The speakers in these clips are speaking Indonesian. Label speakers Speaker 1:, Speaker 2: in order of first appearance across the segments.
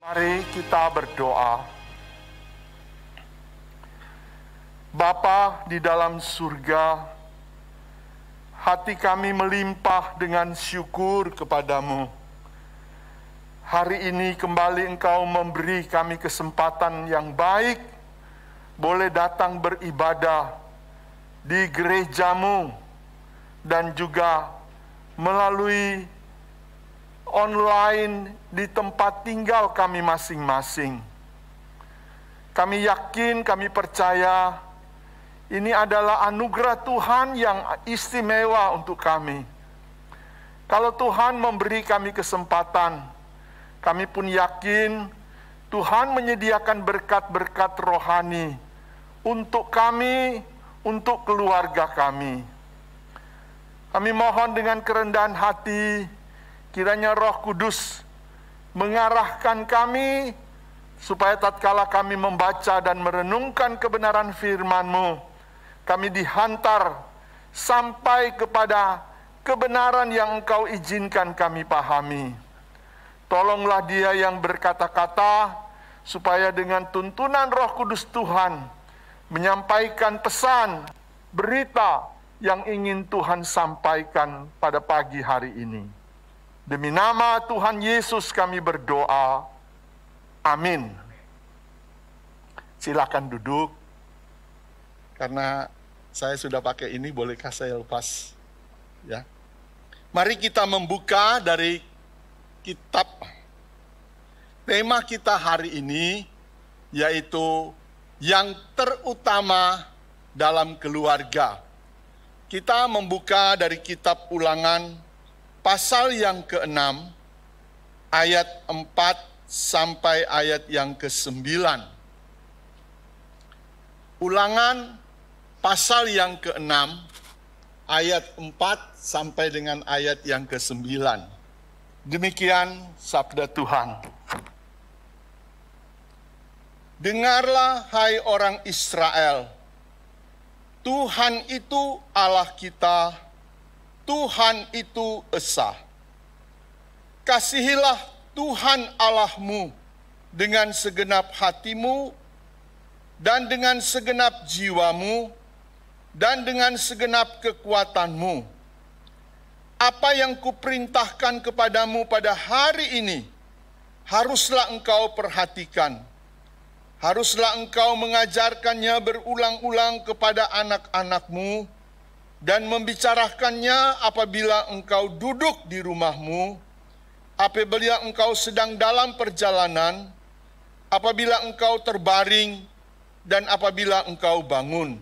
Speaker 1: Mari kita berdoa. Bapa di dalam surga, hati kami melimpah dengan syukur kepadamu. Hari ini kembali Engkau memberi kami kesempatan yang baik, boleh datang beribadah di gerejamu, dan juga melalui online di tempat tinggal kami masing-masing. Kami yakin, kami percaya, ini adalah anugerah Tuhan yang istimewa untuk kami. Kalau Tuhan memberi kami kesempatan, kami pun yakin Tuhan menyediakan berkat-berkat rohani untuk kami, untuk keluarga kami. Kami mohon dengan kerendahan hati, kiranya Roh Kudus mengarahkan kami, supaya tatkala kami membaca dan merenungkan kebenaran firman-Mu, kami dihantar sampai kepada kebenaran yang Engkau izinkan kami pahami. Tolonglah dia yang berkata-kata, supaya dengan tuntunan Roh Kudus Tuhan, menyampaikan pesan, berita yang ingin Tuhan sampaikan pada pagi hari ini. Demi nama Tuhan Yesus kami berdoa. Amin. Silakan duduk. Karena saya sudah pakai ini, bolehkah saya lepas? Ya. Mari kita membuka dari kitab. Tema kita hari ini yaitu yang terutama dalam keluarga. Kita membuka dari kitab Ulangan pasal yang ke-6, ayat 4 sampai ayat yang ke-9. Ulangan pasal yang ke-6, ayat 4 sampai dengan ayat yang ke-9. Demikian sabda Tuhan. Dengarlah hai orang Israel, Tuhan itu Allah kita, Tuhan itu esa. Kasihilah Tuhan Allahmu dengan segenap hatimu, dan dengan segenap jiwamu, dan dengan segenap kekuatanmu. Apa yang kuperintahkan kepadamu pada hari ini, haruslah engkau perhatikan. Haruslah engkau mengajarkannya berulang-ulang kepada anak-anakmu, dan membicarakannya apabila engkau duduk di rumahmu, apabila engkau sedang dalam perjalanan, apabila engkau terbaring, dan apabila engkau bangun.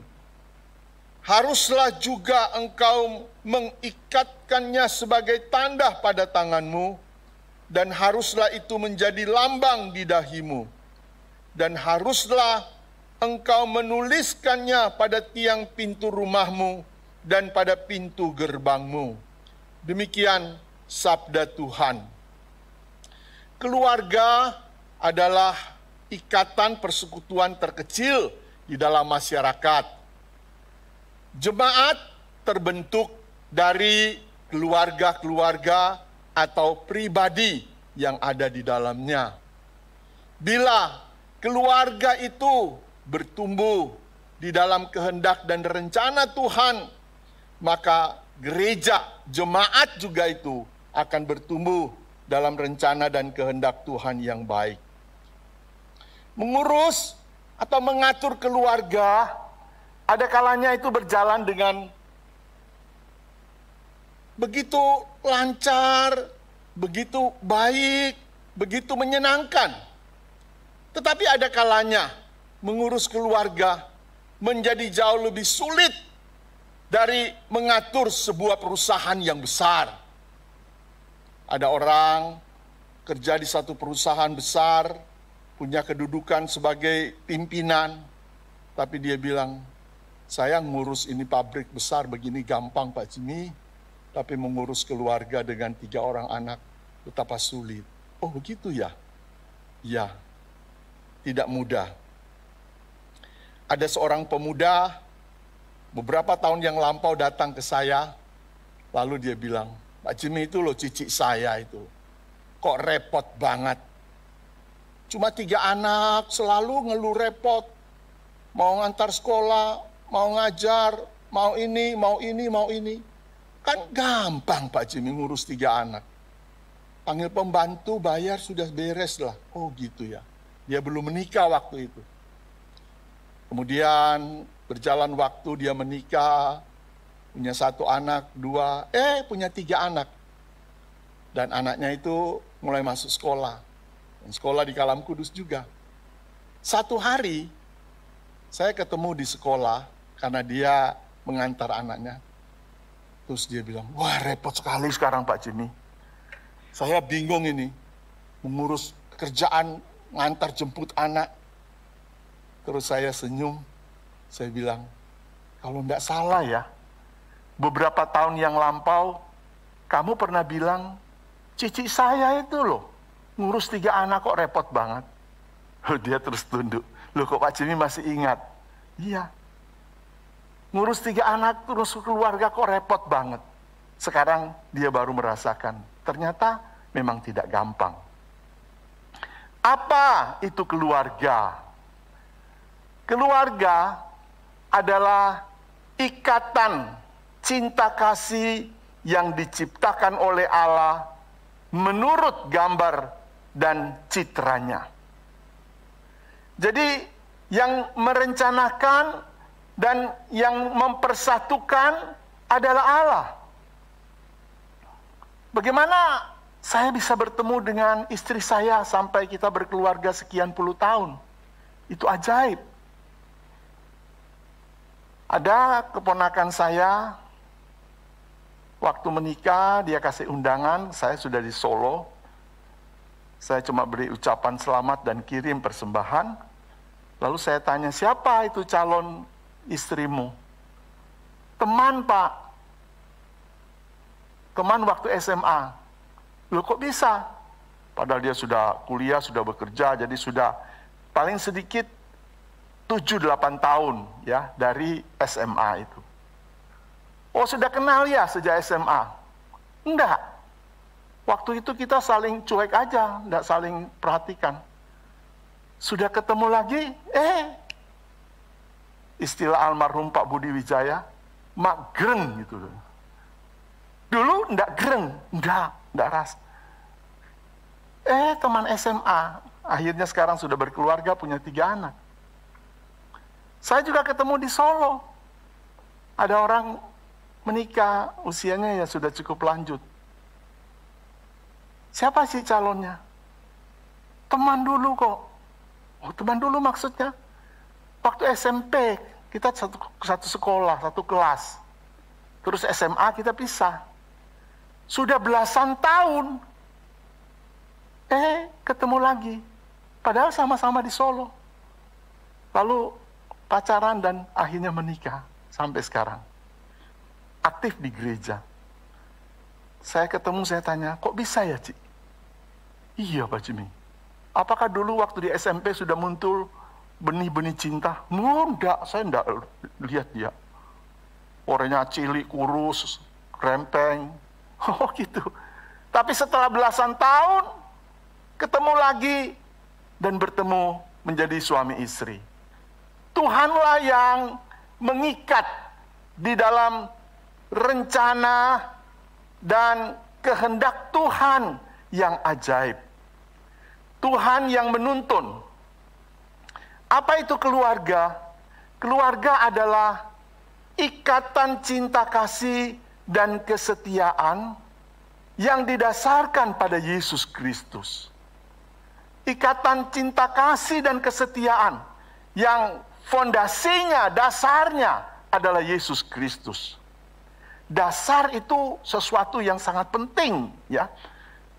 Speaker 1: Haruslah juga engkau mengikatkannya sebagai tanda pada tanganmu, dan haruslah itu menjadi lambang di dahimu. Dan haruslah engkau menuliskannya pada tiang pintu rumahmu, dan pada pintu gerbangmu. Demikian sabda Tuhan. Keluarga adalah ikatan persekutuan terkecil di dalam masyarakat. Jemaat terbentuk dari keluarga-keluarga atau pribadi yang ada di dalamnya. Bila keluarga itu bertumbuh di dalam kehendak dan rencana Tuhan, maka gereja, jemaat juga itu akan bertumbuh dalam rencana dan kehendak Tuhan yang baik. Mengurus atau mengatur keluarga, ada kalanya itu berjalan dengan begitu lancar, begitu baik, begitu menyenangkan. Tetapi ada kalanya mengurus keluarga menjadi jauh lebih sulit dari mengatur sebuah perusahaan yang besar. Ada orang kerja di satu perusahaan besar, punya kedudukan sebagai pimpinan, tapi dia bilang, saya ngurus ini pabrik besar begini gampang Pak Jimmy, tapi mengurus keluarga dengan 3 orang anak betapa sulit. Oh begitu ya? Ya, tidak mudah. Ada seorang pemuda beberapa tahun yang lampau datang ke saya, lalu dia bilang, Pak Jimmy itu loh cicik saya itu, kok repot banget. Cuma 3 anak, selalu ngeluh repot. Mau ngantar sekolah, mau ngajar, mau ini, mau ini, mau ini. Kan gampang Pak Jimmy ngurus 3 anak. Panggil pembantu, bayar, sudah beres lah. Oh gitu ya. Dia belum menikah waktu itu. Kemudian berjalan waktu dia menikah, punya 1 anak, 2, punya 3 anak. Dan anaknya itu mulai masuk sekolah. Dan sekolah di Kalam Kudus juga. Satu hari, saya ketemu di sekolah karena dia mengantar anaknya. Terus dia bilang, wah repot sekali sekarang Pak Jimmy. Saya bingung ini, mengurus kerjaan, ngantar jemput anak. Terus saya senyum, saya bilang, kalau enggak salah ya, beberapa tahun yang lampau, kamu pernah bilang, cici saya itu loh, ngurus 3 anak kok repot banget. Dia terus tunduk, loh kok Pak Jimmy masih ingat? Iya, ngurus 3 anak, terus keluarga kok repot banget. Sekarang dia baru merasakan, ternyata memang tidak gampang. Apa itu keluarga? Keluarga adalah ikatan cinta kasih yang diciptakan oleh Allah menurut gambar dan citranya. Jadi yang merencanakan dan yang mempersatukan adalah Allah. Bagaimana saya bisa bertemu dengan istri saya sampai kita berkeluarga sekian puluh tahun? Itu ajaib. Ada keponakan saya, waktu menikah dia kasih undangan, saya sudah di Solo. Saya cuma beri ucapan selamat dan kirim persembahan. Lalu saya tanya, siapa itu calon istrimu? Teman Pak. Teman waktu SMA. Loh kok bisa? Padahal dia sudah kuliah, sudah bekerja, jadi sudah paling sedikit 7-8 tahun ya dari SMA itu. Oh sudah kenal ya sejak SMA? Enggak. Waktu itu kita saling cuek aja, enggak saling perhatikan. Sudah ketemu lagi, istilah almarhum Pak Budi Wijaya, mak greng gitu. Dulu enggak greng, enggak ras. Teman SMA, akhirnya sekarang sudah berkeluarga, punya 3 anak. Saya juga ketemu di Solo. Ada orang menikah, usianya ya sudah cukup lanjut. Siapa sih calonnya? Teman dulu kok. Oh, teman dulu maksudnya? Waktu SMP, kita satu sekolah, satu kelas. Terus SMA kita pisah. Sudah belasan tahun. Ketemu lagi. Padahal sama-sama di Solo. Lalu pacaran dan akhirnya menikah sampai sekarang. Aktif di gereja. Saya ketemu, saya tanya, kok bisa ya, Cik? Iya, Pak Jimmy. Apakah dulu waktu di SMP sudah muncul benih-benih cinta? Enggak, saya enggak lihat dia. Orangnya cilik, kurus, rempeng. Oh gitu. Tapi setelah belasan tahun, ketemu lagi dan bertemu menjadi suami istri. Tuhanlah yang mengikat di dalam rencana dan kehendak Tuhan yang ajaib. Tuhan yang menuntun. Apa itu keluarga? Keluarga adalah ikatan cinta kasih dan kesetiaan yang didasarkan pada Yesus Kristus. Ikatan cinta kasih dan kesetiaan yang fondasinya, dasarnya adalah Yesus Kristus. Dasar itu sesuatu yang sangat penting, ya.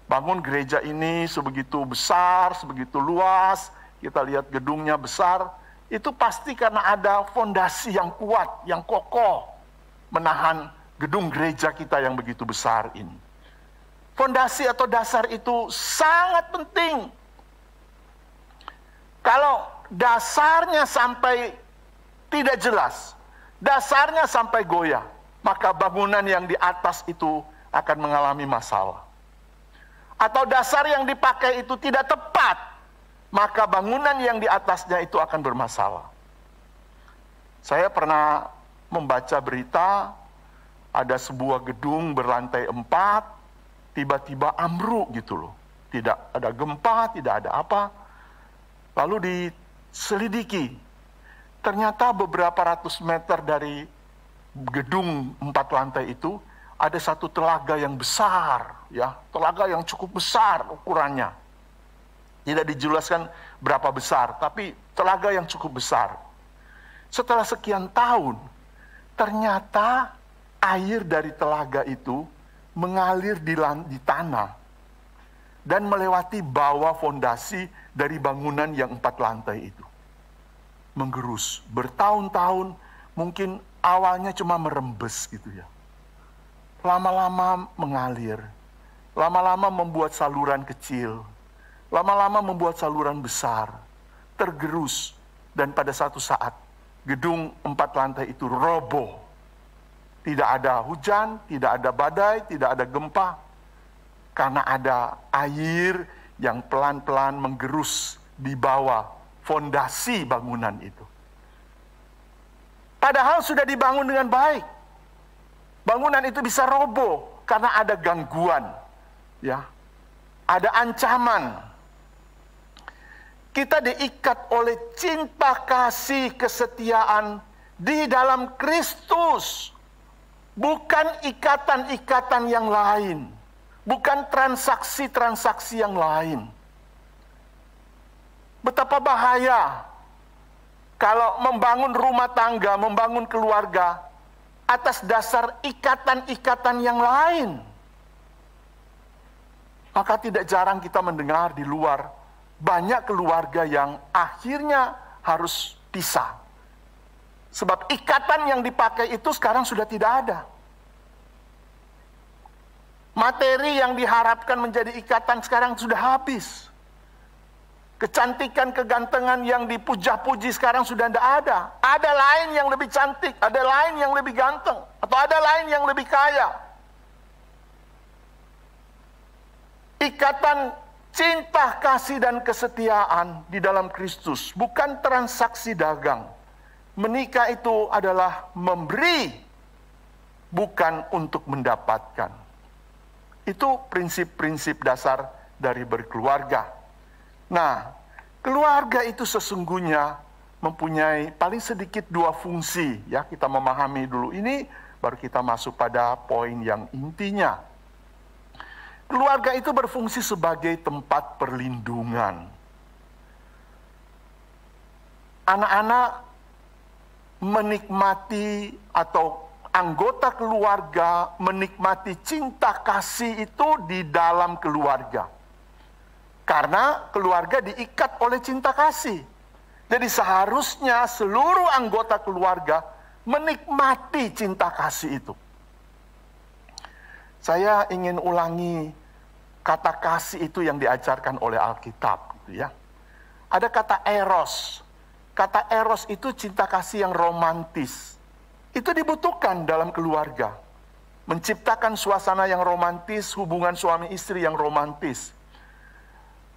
Speaker 1: Bangun gereja ini sebegitu besar, sebegitu luas, kita lihat gedungnya besar, itu pasti karena ada fondasi yang kuat, yang kokoh, menahan gedung gereja kita yang begitu besar ini. Fondasi atau dasar itu sangat penting. Kalau dasarnya sampai tidak jelas, dasarnya sampai goyah, maka bangunan yang di atas itu akan mengalami masalah. Atau dasar yang dipakai itu tidak tepat, maka bangunan yang di atasnya itu akan bermasalah. Saya pernah membaca berita, ada sebuah gedung berlantai 4, tiba-tiba ambruk gitu loh. Tidak ada gempa, tidak ada apa. Lalu diselidiki, ternyata beberapa ratus meter dari gedung 4 lantai itu ada satu telaga yang besar, ya, telaga yang cukup besar ukurannya. Tidak dijelaskan berapa besar, tapi telaga yang cukup besar. Setelah sekian tahun, ternyata air dari telaga itu mengalir di tanah dan melewati bawah fondasi dari bangunan yang 4 lantai itu. Menggerus bertahun-tahun, mungkin awalnya cuma merembes gitu ya. Lama-lama mengalir, lama-lama membuat saluran kecil, lama-lama membuat saluran besar, tergerus, dan pada satu saat gedung 4 lantai itu roboh. Tidak ada hujan, tidak ada badai, tidak ada gempa, karena ada air yang pelan-pelan menggerus di bawah fondasi bangunan itu. Padahal sudah dibangun dengan baik. Bangunan itu bisa roboh karena ada gangguan, ya, ada ancaman. Kita diikat oleh cinta kasih kesetiaan di dalam Kristus, bukan ikatan-ikatan yang lain, bukan transaksi-transaksi yang lain. Betapa bahaya kalau membangun rumah tangga, membangun keluarga atas dasar ikatan-ikatan yang lain. Maka tidak jarang kita mendengar di luar banyak keluarga yang akhirnya harus pisah. Sebab ikatan yang dipakai itu sekarang sudah tidak ada. Materi yang diharapkan menjadi ikatan sekarang sudah habis. Kecantikan, kegantengan yang dipuja-puji sekarang sudah tidak ada. Ada lain yang lebih cantik, ada lain yang lebih ganteng, atau ada lain yang lebih kaya. Ikatan cinta, kasih, dan kesetiaan di dalam Kristus, bukan transaksi dagang. Menikah itu adalah memberi, bukan untuk mendapatkan. Itu prinsip-prinsip dasar dari berkeluarga. Nah, keluarga itu sesungguhnya mempunyai paling sedikit 2 fungsi, ya. Kita memahami dulu ini, baru kita masuk pada poin yang intinya. Keluarga itu berfungsi sebagai tempat perlindungan. Anak-anak menikmati atau anggota keluarga menikmati cinta kasih itu di dalam keluarga. Karena keluarga diikat oleh cinta kasih. Jadi seharusnya seluruh anggota keluarga menikmati cinta kasih itu. Saya ingin ulangi kata kasih itu yang diajarkan oleh Alkitab, gitu ya. Ada kata eros. Kata eros itu cinta kasih yang romantis. Itu dibutuhkan dalam keluarga. Menciptakan suasana yang romantis, hubungan suami istri yang romantis.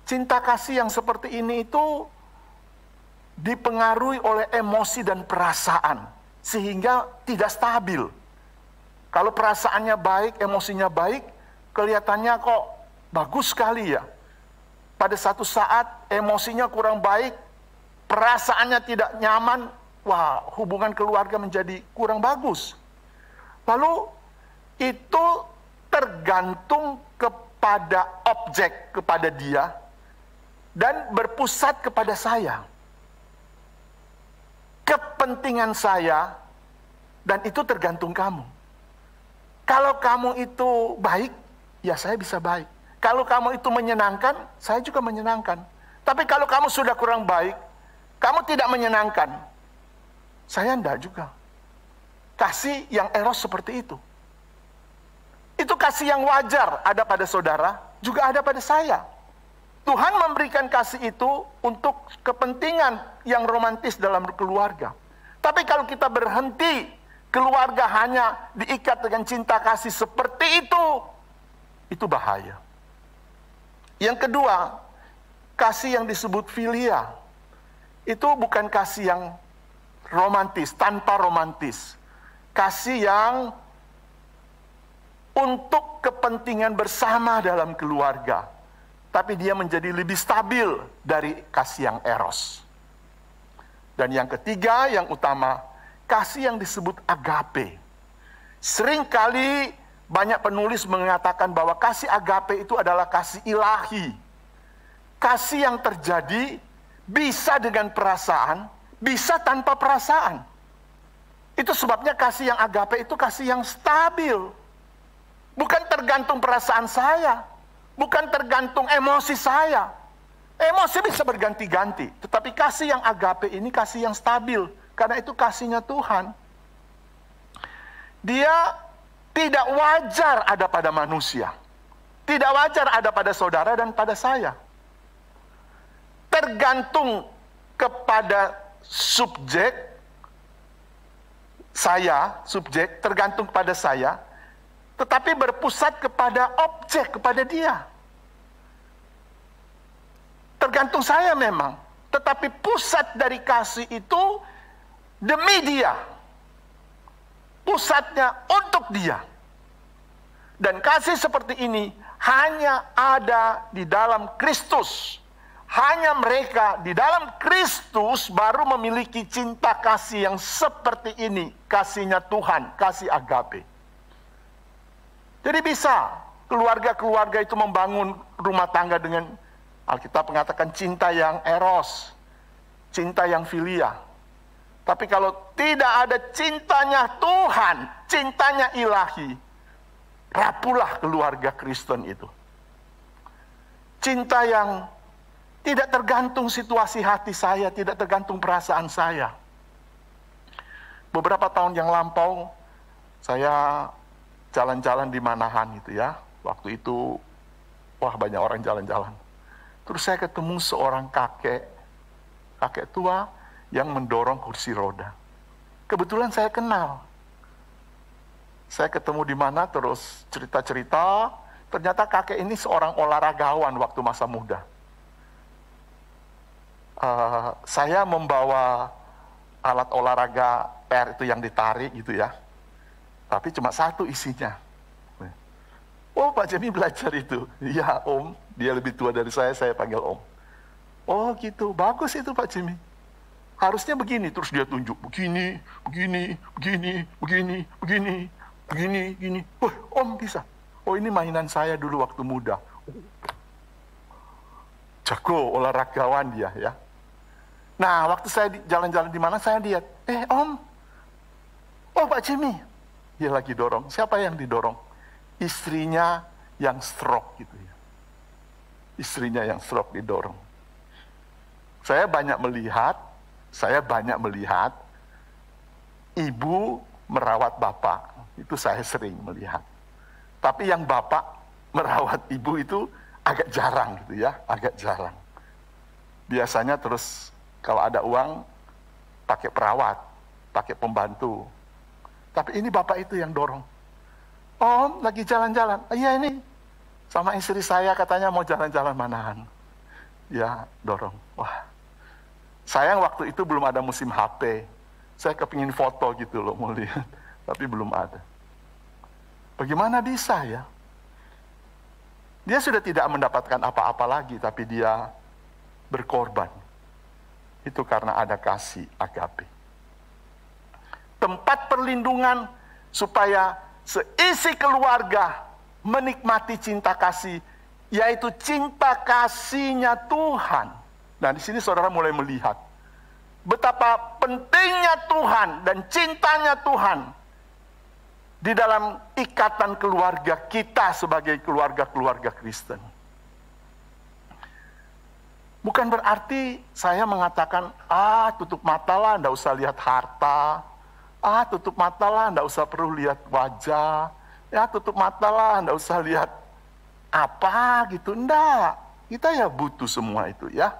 Speaker 1: Cinta kasih yang seperti ini itu dipengaruhi oleh emosi dan perasaan, sehingga tidak stabil. Kalau perasaannya baik, emosinya baik, kelihatannya kok bagus sekali ya. Pada satu saat emosinya kurang baik, perasaannya tidak nyaman, wah, hubungan keluarga menjadi kurang bagus. Lalu itu tergantung kepada objek, kepada dia, dan berpusat kepada saya. Kepentingan saya, dan itu tergantung kamu. Kalau kamu itu baik, ya saya bisa baik. Kalau kamu itu menyenangkan, saya juga menyenangkan. Tapi kalau kamu sudah kurang baik, kamu tidak menyenangkan, saya enggak juga. Kasih yang eros seperti itu. Itu kasih yang wajar ada pada saudara, juga ada pada saya. Tuhan memberikan kasih itu untuk kepentingan yang romantis dalam keluarga. Tapi kalau kita berhenti, keluarga hanya diikat dengan cinta kasih seperti itu bahaya. Yang kedua, kasih yang disebut filia, itu bukan kasih yang romantis, tanpa romantis. Kasih yang untuk kepentingan bersama dalam keluarga. Tapi dia menjadi lebih stabil dari kasih yang eros. Dan yang ketiga, yang utama, kasih yang disebut agape. Seringkali banyak penulis mengatakan bahwa kasih agape itu adalah kasih ilahi. Kasih yang terjadi bisa dengan perasaan, bisa tanpa perasaan. Itu sebabnya kasih yang agape itu kasih yang stabil. Bukan tergantung perasaan saya, bukan tergantung emosi saya. Emosi bisa berganti-ganti, tetapi kasih yang agape ini kasih yang stabil, karena itu kasihnya Tuhan. Dia tidak wajar ada pada manusia, tidak wajar ada pada saudara dan pada saya. Tergantung kepada subjek, saya, subjek, tergantung kepada saya, tetapi berpusat kepada objek, kepada dia. Tergantung saya memang, tetapi pusat dari kasih itu demi dia. Pusatnya untuk dia. Dan kasih seperti ini hanya ada di dalam Kristus. Hanya mereka di dalam Kristus baru memiliki cinta kasih yang seperti ini. Kasihnya Tuhan, kasih agape. Jadi bisa keluarga-keluarga itu membangun rumah tangga dengan Alkitab mengatakan cinta yang eros, cinta yang filia. Tapi kalau tidak ada cintanya Tuhan, cintanya ilahi, rapuhlah keluarga Kristen itu. Cinta yang tidak tergantung situasi hati saya, tidak tergantung perasaan saya. Beberapa tahun yang lampau, saya jalan-jalan di Manahan gitu ya. Waktu itu, wah banyak orang jalan-jalan. Terus saya ketemu seorang kakek tua yang mendorong kursi roda. Kebetulan saya kenal. Saya ketemu di mana, terus cerita-cerita, ternyata kakek ini seorang olahragawan waktu masa muda. Saya membawa alat olahraga PR itu yang ditarik gitu ya. Tapi cuma satu isinya. Oh, Pak Jemi belajar itu. Iya, Om. Dia lebih tua dari saya panggil Om. Oh, gitu. Bagus itu, Pak Jemi. Harusnya begini. Terus dia tunjuk. Begini, begini, begini, begini, begini, begini, begini. Wah, Om bisa. Oh, ini mainan saya dulu waktu muda. Jago olahragawan dia ya. Nah, waktu saya jalan-jalan di mana, saya lihat. Om. Oh, Pak Jemi. Dia lagi dorong. Siapa yang didorong? Istrinya yang stroke gitu ya. Istrinya yang stroke didorong. Saya banyak melihat ibu merawat bapak. Itu saya sering melihat. Tapi yang bapak merawat ibu itu agak jarang gitu ya, agak jarang. Biasanya terus kalau ada uang pakai perawat, pakai pembantu. Tapi ini bapak itu yang dorong. Om lagi jalan-jalan. Iya ini sama istri saya katanya mau jalan-jalan Manahan. Ya dorong. Wah. Sayang waktu itu belum ada musim HP. Saya kepingin foto gitu loh mau lihat. Tapi belum ada. Bagaimana bisa ya? Dia sudah tidak mendapatkan apa-apa lagi. Tapi dia berkorban. Itu karena ada kasih agape. Tempat perlindungan supaya seisi keluarga menikmati cinta kasih, yaitu cinta kasihnya Tuhan. Nah, di sini saudara mulai melihat betapa pentingnya Tuhan dan cintanya Tuhan di dalam ikatan keluarga kita sebagai keluarga-keluarga Kristen. Bukan berarti saya mengatakan, tutup mata lah, enggak usah lihat harta. Tutup mata lah, enggak usah perlu lihat wajah. Ya, tutup mata lah, enggak usah lihat apa gitu. Enggak, kita ya butuh semua itu ya.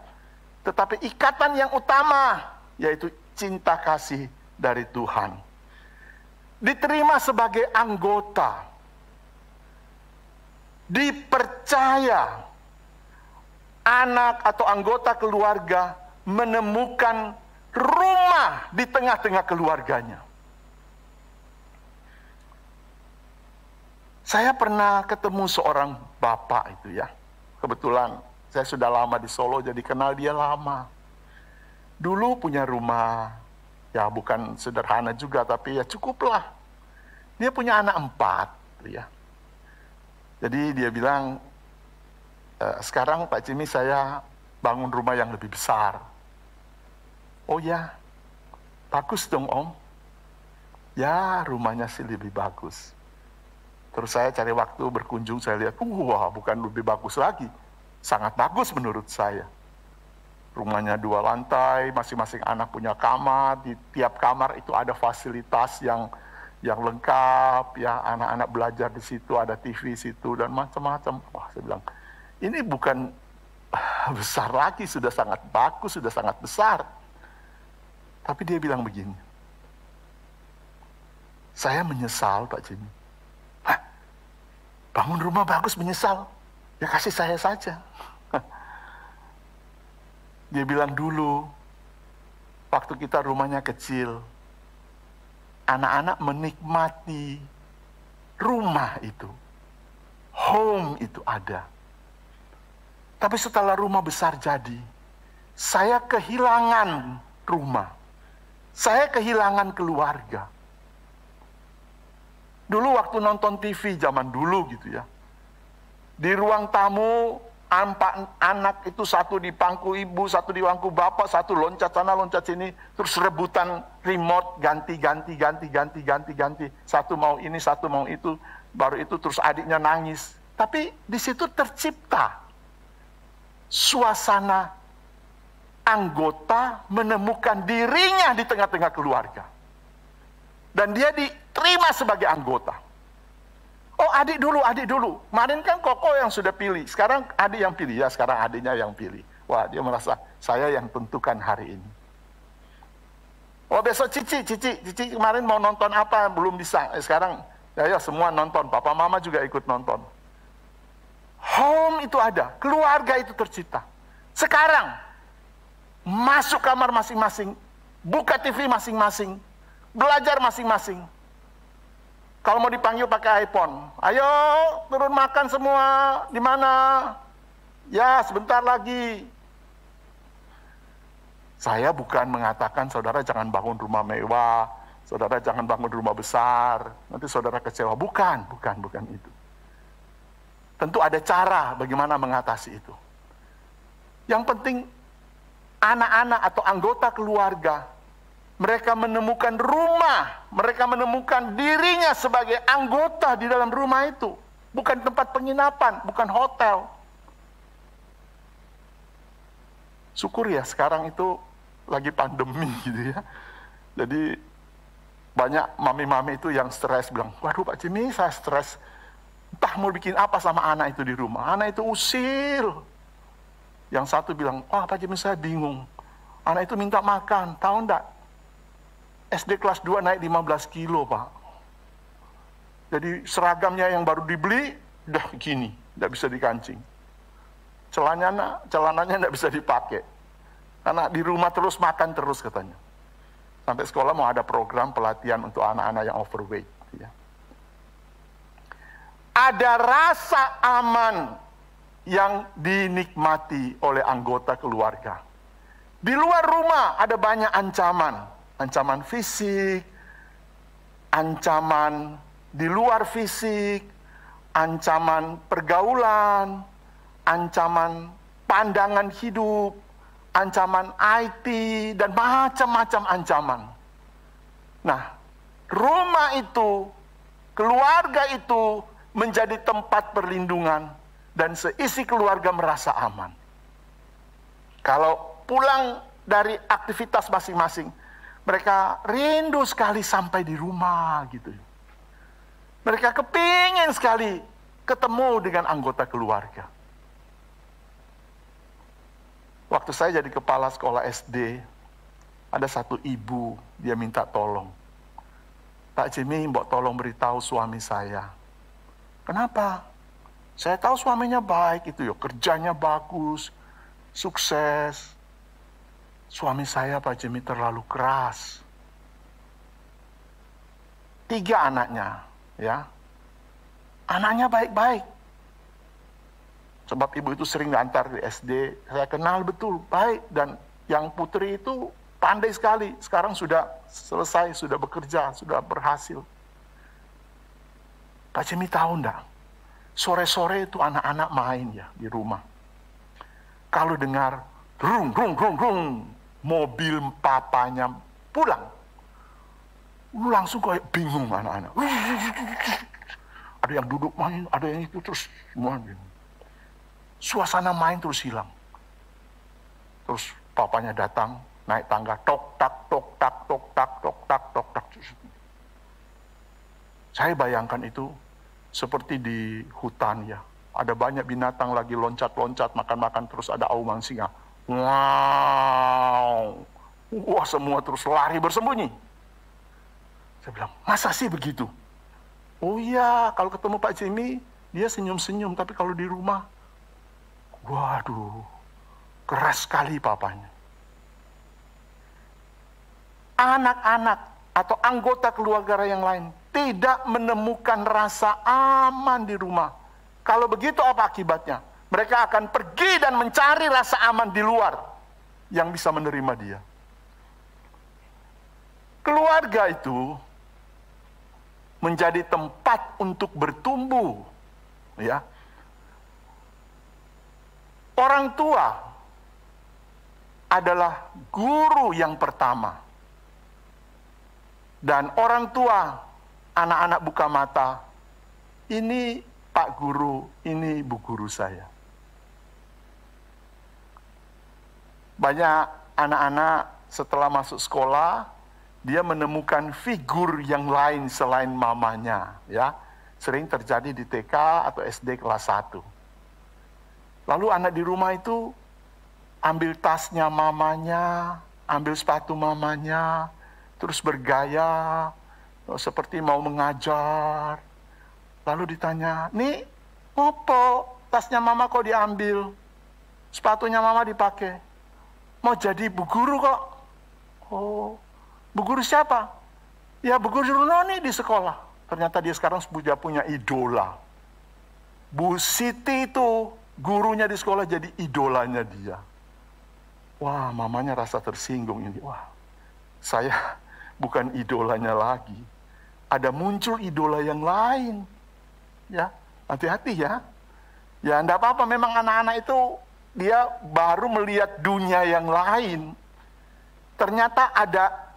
Speaker 1: Tetapi ikatan yang utama, yaitu cinta kasih dari Tuhan. Diterima sebagai anggota. Dipercaya anak atau anggota keluarga menemukan rumah di tengah-tengah keluarganya. Saya pernah ketemu seorang bapak itu ya. Kebetulan saya sudah lama di Solo, jadi kenal dia lama. Dulu punya rumah, ya bukan sederhana juga, tapi ya cukuplah. Dia punya anak 4, ya. Jadi dia bilang, sekarang Pak Jimmy saya bangun rumah yang lebih besar. Oh ya, bagus dong Om. Ya rumahnya sih lebih bagus. Terus saya cari waktu berkunjung, saya lihat, wah bukan lebih bagus lagi. Sangat bagus menurut saya. Rumahnya 2 lantai, masing-masing anak punya kamar. Di tiap kamar itu ada fasilitas yang lengkap, ya anak-anak belajar di situ, ada TV situ, dan macam-macam. Wah saya bilang, ini bukan besar lagi, sudah sangat bagus, sudah sangat besar. Tapi dia bilang begini, saya menyesal Pak Jimmy. Bangun rumah bagus menyesal, ya kasih saya saja. Dia bilang dulu, waktu kita rumahnya kecil, anak-anak menikmati rumah itu, home itu ada. Tapi setelah rumah besar jadi, saya kehilangan rumah, saya kehilangan keluarga. Dulu waktu nonton TV zaman dulu gitu ya, di ruang tamu 4 anak itu, satu di pangku ibu, satu di pangku bapak, satu loncat sana loncat sini, terus rebutan remote, ganti. Satu mau ini, satu mau itu, baru itu terus adiknya nangis. Tapi di situ tercipta suasana anggota menemukan dirinya di tengah-tengah keluarga. Dan dia diterima sebagai anggota. Oh adik dulu. Kemarin kan Koko yang sudah pilih, sekarang adik yang pilih. Ya sekarang adiknya yang pilih. Wah dia merasa saya yang tentukan hari ini. Oh besok Cici kemarin mau nonton apa, belum bisa. Sekarang ya semua nonton, papa mama juga ikut nonton. Home itu ada, keluarga itu tercipta. Sekarang masuk kamar masing-masing, buka TV masing-masing, belajar masing-masing. Kalau mau dipanggil pakai iPhone, ayo turun makan semua, di mana? Ya sebentar lagi. Saya bukan mengatakan saudara jangan bangun rumah mewah, saudara jangan bangun rumah besar, nanti saudara kecewa. Bukan itu. Tentu ada cara bagaimana mengatasi itu. Yang penting anak-anak atau anggota keluarga, mereka menemukan rumah, mereka menemukan dirinya sebagai anggota di dalam rumah itu. Bukan tempat penginapan, bukan hotel. Syukur ya sekarang itu lagi pandemi gitu ya. Jadi banyak mami-mami itu yang stres, bilang, waduh Pak Jimmy saya stres. Entah mau bikin apa sama anak itu di rumah. Anak itu usil. Yang satu bilang, wah Pak Jimmy saya bingung. Anak itu minta makan, tahu enggak? SD kelas 2 naik 15 kilo, Pak. Jadi seragamnya yang baru dibeli, udah gini, tidak bisa dikancing. Celananya tidak bisa dipakai. Karena di rumah terus makan terus katanya. Sampai sekolah mau ada program pelatihan untuk anak-anak yang overweight. Ya. Ada rasa aman yang dinikmati oleh anggota keluarga. Di luar rumah ada banyak ancaman. Ancaman fisik, ancaman di luar fisik, ancaman pergaulan, ancaman pandangan hidup, ancaman IT, dan macam-macam ancaman. Nah, rumah itu, keluarga itu menjadi tempat perlindungan dan seisi keluarga merasa aman. Kalau pulang dari aktivitas masing-masing, mereka rindu sekali sampai di rumah gitu. Mereka kepingin sekali ketemu dengan anggota keluarga. Waktu saya jadi kepala sekolah SD, ada satu ibu, dia minta tolong. Pak Jimmy, mbok tolong beritahu suami saya. Kenapa? Saya tahu suaminya baik itu ya, kerjanya bagus, sukses. Suami saya Pak Jimmy terlalu keras. 3 anaknya, ya. Anaknya baik-baik. Sebab ibu itu sering ngantar di SD, saya kenal betul, baik. Dan yang putri itu pandai sekali, sekarang sudah selesai, sudah bekerja, sudah berhasil. Pak Jimmy tahu enggak, sore-sore itu anak-anak main ya di rumah. Kalau dengar rung, rung, rung, rung, mobil papanya pulang, langsung kayak bingung anak-anak. Ada yang duduk main, ada yang itu terus semua bingung. Suasana main terus hilang. Terus papanya datang, naik tangga, tok tak, tok tak, tok tak, tok tak, tok tak. Saya bayangkan itu seperti di hutan ya. Ada banyak binatang lagi loncat-loncat, makan-makan, terus ada auman singa. Wow. Wah, semua terus lari bersembunyi. Saya bilang, masa sih begitu? Oh iya, kalau ketemu Pak Jimmy, dia senyum-senyum, tapi kalau di rumah, waduh, keras sekali papanya. Anak-anak atau anggota keluarga yang lain tidak menemukan rasa aman di rumah. Kalau begitu apa akibatnya? Mereka akan pergi dan mencari rasa aman di luar yang bisa menerima dia. Keluarga itu menjadi tempat untuk bertumbuh, ya. Orang tua adalah guru yang pertama. Dan orang tua, anak-anak buka mata, ini Pak Guru, ini Bu Guru saya. Banyak anak-anak setelah masuk sekolah, dia menemukan figur yang lain selain mamanya, ya. Sering terjadi di TK atau SD kelas 1. Lalu anak di rumah itu ambil tasnya mamanya, ambil sepatu mamanya, terus bergaya seperti mau mengajar. Lalu ditanya, "Nih, ngopo tasnya mama kok diambil? Sepatunya mama dipakai. Mau jadi Bu Guru kok." "Oh, Bu Guru siapa?" "Ya, Bu Guru Noni di sekolah." Ternyata dia sekarang sudah punya idola. Bu Siti itu gurunya di sekolah jadi idolanya dia. Wah, mamanya rasa tersinggung ini. Wah, saya bukan idolanya lagi. Ada muncul idola yang lain. Ya, hati-hati ya. Ya, enggak apa-apa, memang anak-anak itu dia baru melihat dunia yang lain. Ternyata ada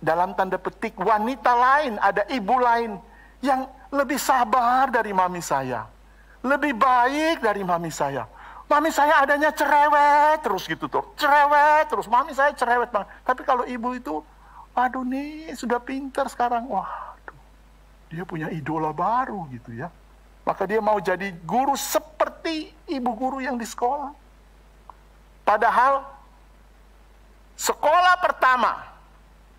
Speaker 1: dalam tanda petik wanita lain, ada ibu lain yang lebih sabar dari mami saya. Lebih baik dari mami saya. Mami saya adanya cerewet terus gitu tuh. Cerewet terus. Mami saya cerewet banget. Tapi kalau ibu itu, aduh nih sudah pintar sekarang. Waduh, dia punya idola baru gitu ya. Maka dia mau jadi guru seperti ibu guru yang di sekolah. Padahal sekolah pertama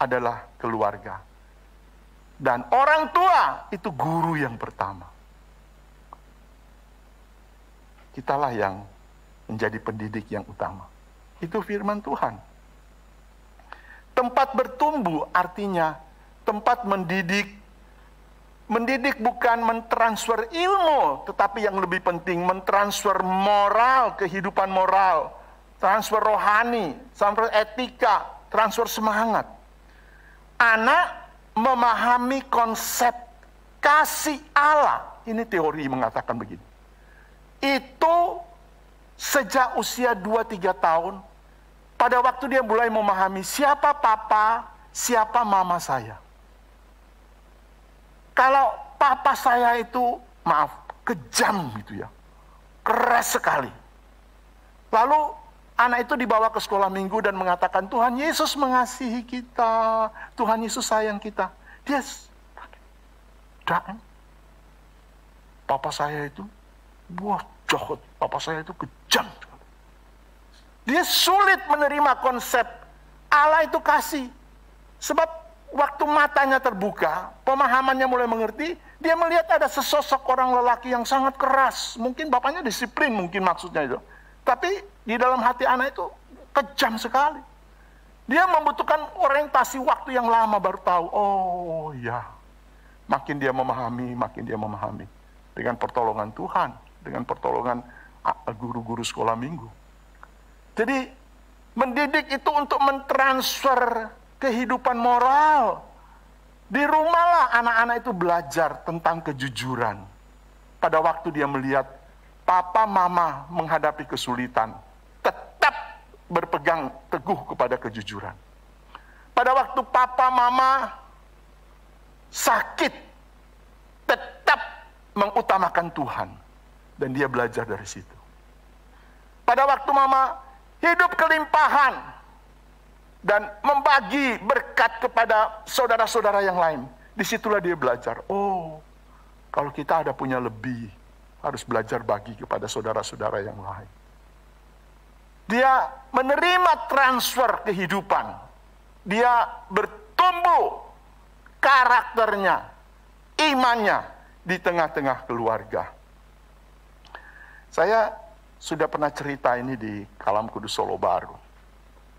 Speaker 1: adalah keluarga. Dan orang tua itu guru yang pertama. Kitalah yang menjadi pendidik yang utama. Itu firman Tuhan. Tempat bertumbuh artinya tempat mendidik. Mendidik bukan mentransfer ilmu, tetapi yang lebih penting mentransfer moral, kehidupan moral, transfer rohani, transfer etika, transfer semangat. Anak memahami konsep kasih Allah. Ini teori mengatakan begini. Itu sejak usia 2-3 tahun, pada waktu dia mulai memahami siapa papa, siapa mama saya. Kalau papa saya itu, maaf, kejam gitu ya, keras sekali. Lalu anak itu dibawa ke sekolah minggu dan mengatakan, Tuhan Yesus mengasihi kita, Tuhan Yesus sayang kita. Dia, papa saya itu, wah jahat, papa saya itu kejam. Dia sulit menerima konsep Allah itu kasih. Sebab waktu matanya terbuka, pemahamannya mulai mengerti, dia melihat ada sesosok orang lelaki yang sangat keras. Mungkin bapaknya disiplin, mungkin maksudnya itu. Tapi di dalam hati anak itu kejam sekali. Dia membutuhkan orientasi waktu yang lama baru tahu. Oh ya, makin dia memahami. Dengan pertolongan Tuhan, dengan pertolongan guru-guru sekolah minggu. Jadi mendidik itu untuk mentransfer kehidupan moral. Di rumahlah anak-anak itu belajar tentang kejujuran. Pada waktu dia melihat papa mama menghadapi kesulitan, tetap berpegang teguh kepada kejujuran. Pada waktu papa mama sakit, tetap mengutamakan Tuhan. Dan dia belajar dari situ. Pada waktu mama hidup kelimpahan dan membagi berkat kepada saudara-saudara yang lain, disitulah dia belajar. Oh, kalau kita ada punya lebih, harus belajar bagi kepada saudara-saudara yang lain. Dia menerima transfer kehidupan. Dia bertumbuh karakternya, imannya di tengah-tengah keluarga. Saya sudah pernah cerita ini di Kalam Kudus Solo Baru.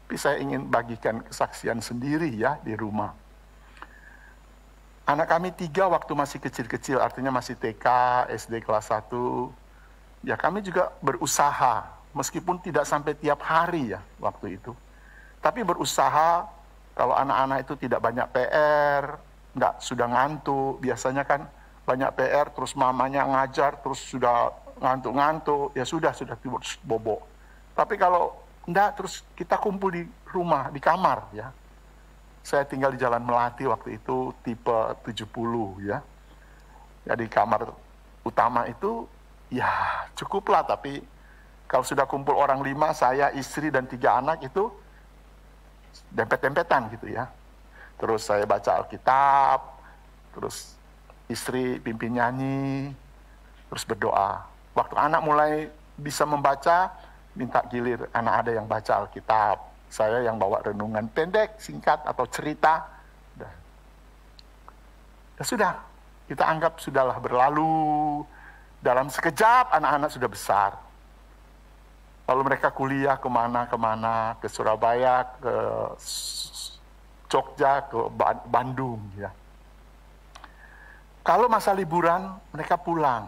Speaker 1: Tapi saya ingin bagikan kesaksian sendiri ya di rumah. Anak kami 3 waktu masih kecil-kecil, artinya masih TK, SD kelas 1. Ya kami juga berusaha, meskipun tidak sampai tiap hari ya waktu itu. Tapi berusaha, kalau anak-anak itu tidak banyak PR, sudah ngantuk. Biasanya kan banyak PR, terus mamanya ngajar, terus sudah ngantuk-ngantuk, ya sudah tidur bobo. Tapi kalau enggak, terus kita kumpul di rumah, di kamar ya. Saya tinggal di Jalan Melati waktu itu, tipe 70 ya. Jadi kamar utama itu ya cukuplah, tapi kalau sudah kumpul orang 5, saya, istri, dan 3 anak itu dempet-dempetan gitu ya. Terus saya baca Alkitab, terus istri pimpin nyanyi, terus berdoa. Waktu anak mulai bisa membaca, minta gilir anak ada yang baca Alkitab. Saya yang bawa renungan pendek, singkat, atau cerita. Ya sudah, kita anggap sudahlah berlalu. Dalam sekejap anak-anak sudah besar. Lalu mereka kuliah kemana-kemana, ke Surabaya, ke Jogja, ke Bandung. Ya. Kalau masa liburan, mereka pulang.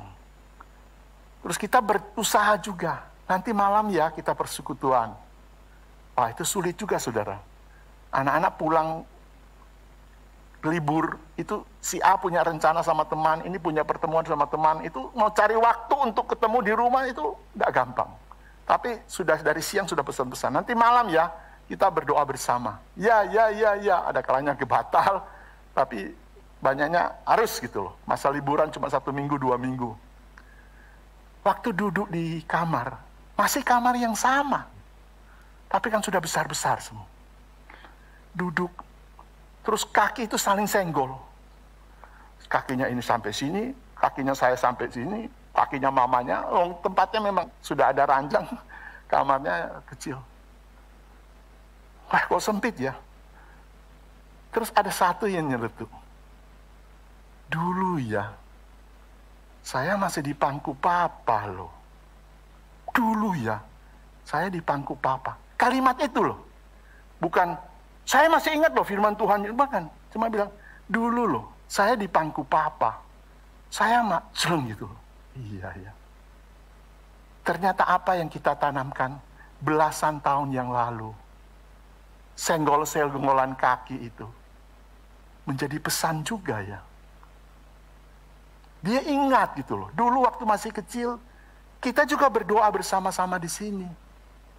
Speaker 1: Terus kita berusaha juga. Nanti malam ya kita persekutuan. Wah itu sulit juga saudara. Anak-anak pulang libur, itu si A punya rencana sama teman, ini punya pertemuan sama teman, itu mau cari waktu untuk ketemu di rumah itu nggak gampang. Tapi sudah dari siang sudah pesan-pesan, nanti malam ya kita berdoa bersama. Ya, ada kalanya kebatal, tapi banyaknya harus gitu loh. Masa liburan cuma 1 minggu, 2 minggu. Waktu duduk di kamar, masih kamar yang sama. Tapi kan sudah besar-besar semua. Duduk, terus kaki itu saling senggol. Kakinya ini sampai sini, kakinya saya sampai sini, kakinya mamanya, tempatnya memang sudah ada ranjang, kamarnya kecil. Wah, kok sempit ya. Terus ada satu yang nyeletuk. Dulu ya, saya masih di pangku papa loh. Dulu ya, saya di pangku papa. Kalimat itu loh. Bukan, saya masih ingat loh firman Tuhan. Bukan, cuma bilang, dulu loh, saya di pangku papa. Saya celeng gitu loh. Iya. Ternyata apa yang kita tanamkan belasan tahun yang lalu, senggol-senggolan kaki itu, menjadi pesan juga ya. Dia ingat gitu loh. Dulu waktu masih kecil, kita juga berdoa bersama-sama di sini.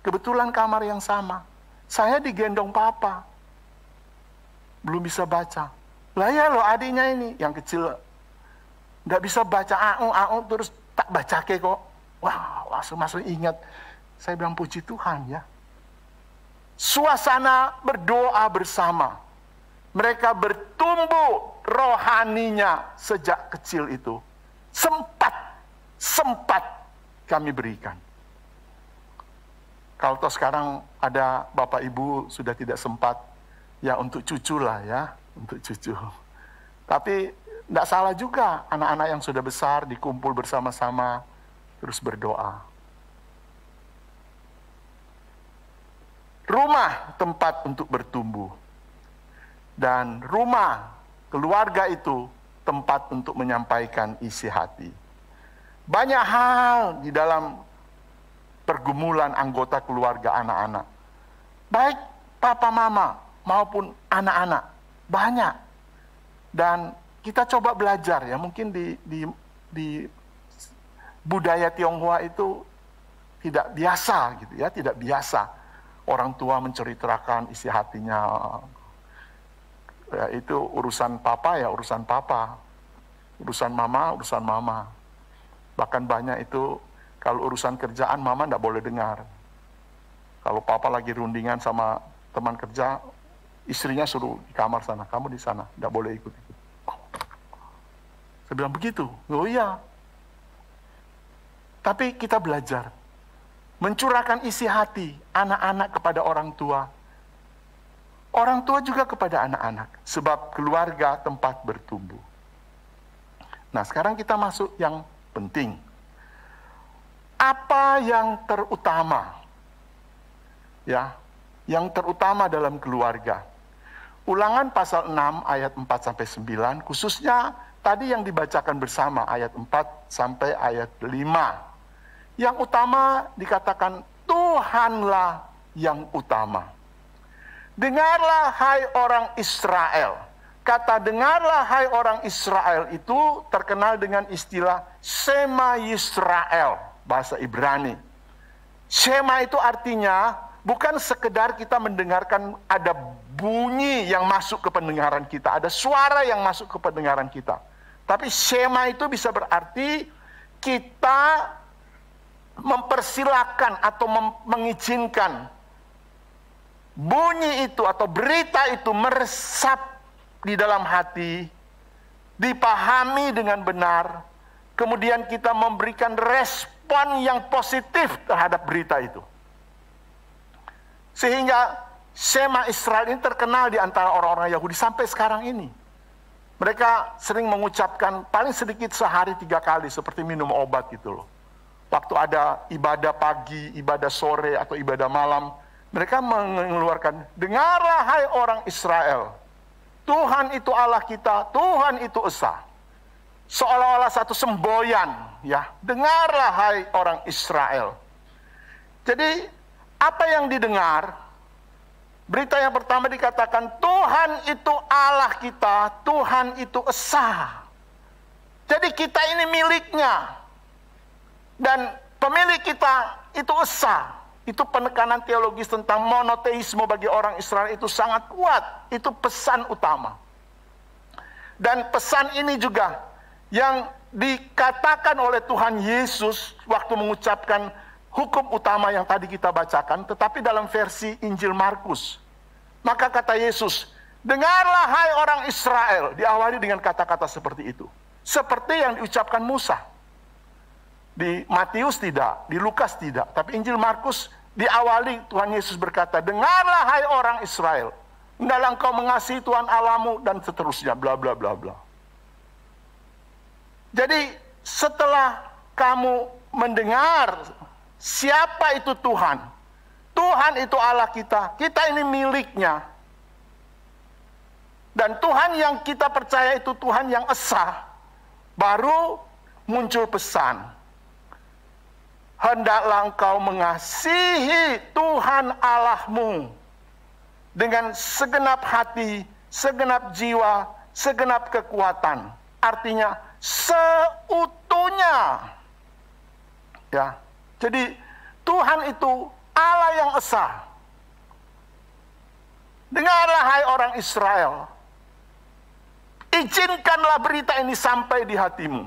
Speaker 1: Kebetulan kamar yang sama. Saya digendong papa. Belum bisa baca. Lah ya loh adiknya ini, yang kecil. Nggak bisa baca au terus tak baca kok. Wah, langsung ingat. Saya bilang puji Tuhan ya. Suasana berdoa bersama. Mereka bertumbuh rohaninya sejak kecil itu. Sempat kami berikan. Kalau toh sekarang ada bapak ibu sudah tidak sempat, ya untuk cucu lah ya, untuk cucu. Tapi tidak salah juga anak-anak yang sudah besar dikumpul bersama-sama terus berdoa. rumah tempat untuk bertumbuh. Dan rumah keluarga itu tempat untuk menyampaikan isi hati. Banyak hal di dalam pergumulan anggota keluarga anak-anak. Baik papa mama maupun anak-anak. Banyak. Dan kita coba belajar ya, mungkin di budaya Tionghoa itu tidak biasa gitu ya, tidak biasa orang tua menceritakan isi hatinya. Ya, itu urusan papa ya urusan papa, urusan mama. Bahkan banyak itu kalau urusan kerjaan mama tidak boleh dengar. Kalau papa lagi rundingan sama teman kerja, istrinya suruh di kamar sana, kamu di sana, tidak boleh ikut-ikut. Saya bilang begitu, oh iya. Tapi kita belajar mencurahkan isi hati anak-anak kepada orang tua. Orang tua juga kepada anak-anak, sebab keluarga tempat bertumbuh. Nah, sekarang kita masuk yang penting. Apa yang terutama? Ya, yang terutama dalam keluarga. Ulangan pasal 6 ayat 4-9, khususnya tadi yang dibacakan bersama ayat 4 sampai ayat 5. Yang utama dikatakan Tuhanlah yang utama. Dengarlah hai orang Israel. Kata dengarlah hai orang Israel itu terkenal dengan istilah Shema Yisrael, bahasa Ibrani. Shema itu artinya bukan sekedar kita mendengarkan ada bunyi yang masuk ke pendengaran kita, ada suara yang masuk ke pendengaran kita. Tapi Shema itu bisa berarti kita mempersilakan atau mengizinkan bunyi itu atau berita itu meresap di dalam hati, dipahami dengan benar, kemudian kita memberikan respon yang positif terhadap berita itu. Sehingga Shema Israel ini terkenal di antara orang-orang Yahudi sampai sekarang ini. Mereka sering mengucapkan paling sedikit sehari 3 kali seperti minum obat gitu loh. Waktu ada ibadah pagi, ibadah sore, atau ibadah malam, mereka mengeluarkan, dengarlah hai orang Israel. Tuhan itu Allah kita, Tuhan itu esa. Seolah-olah satu semboyan, ya. Dengarlah hai orang Israel. Jadi, apa yang didengar? Berita yang pertama dikatakan, Tuhan itu Allah kita, Tuhan itu esa. Jadi kita ini miliknya. Dan pemilik kita itu esa. Itu penekanan teologis tentang monoteisme bagi orang Israel itu sangat kuat. Itu pesan utama. Dan pesan ini juga yang dikatakan oleh Tuhan Yesus waktu mengucapkan hukum utama yang tadi kita bacakan, tetapi dalam versi Injil Markus. Maka kata Yesus, dengarlah hai orang Israel, diawali dengan kata-kata seperti itu. Seperti yang diucapkan Musa. Di Matius tidak, di Lukas tidak, tapi Injil Markus diawali Tuhan Yesus berkata, dengarlah hai orang Israel, hendaklah engkau mengasihi Tuhan Allahmu, dan seterusnya, bla bla bla bla. Jadi setelah kamu mendengar siapa itu Tuhan, Tuhan itu Allah kita, kita ini miliknya, dan Tuhan yang kita percaya itu Tuhan yang esa, baru muncul pesan. Hendaklah engkau mengasihi Tuhan Allahmu dengan segenap hati, segenap jiwa, segenap kekuatan. Artinya seutuhnya. Ya. Jadi Tuhan itu Allah yang esa. Dengarlah hai orang Israel. Izinkanlah berita ini sampai di hatimu.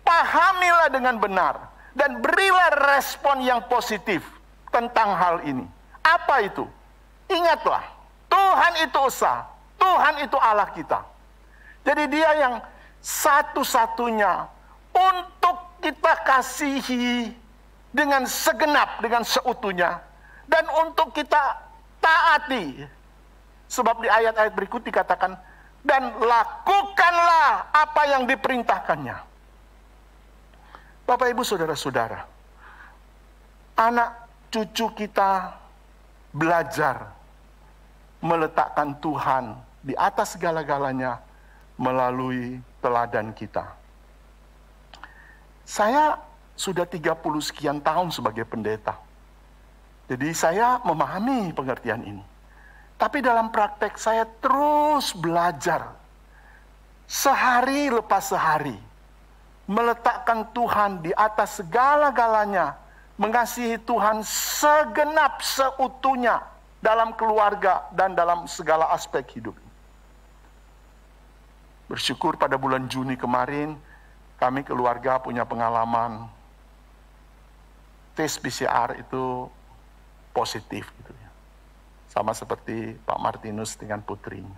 Speaker 1: Pahamilah dengan benar. Dan berilah respon yang positif tentang hal ini. Apa itu? Ingatlah, Tuhan itu esa, Tuhan itu Allah kita. Jadi dia yang satu-satunya untuk kita kasihi dengan segenap, dengan seutuhnya. Dan untuk kita taati. Sebab di ayat-ayat berikut dikatakan, dan lakukanlah apa yang diperintahkannya. Bapak, Ibu, Saudara-saudara, anak cucu kita belajar meletakkan Tuhan di atas segala-galanya melalui teladan kita. Saya sudah 30 sekian tahun sebagai pendeta. Jadi saya memahami pengertian ini. Tapi dalam praktek saya terus belajar. Sehari lepas sehari. Meletakkan Tuhan di atas segala-galanya. Mengasihi Tuhan segenap seutuhnya dalam keluarga dan dalam segala aspek hidup. Bersyukur pada bulan Juni kemarin, kami keluarga punya pengalaman tes PCR itu positif gitu ya. Sama seperti Pak Martinus dengan putrinya.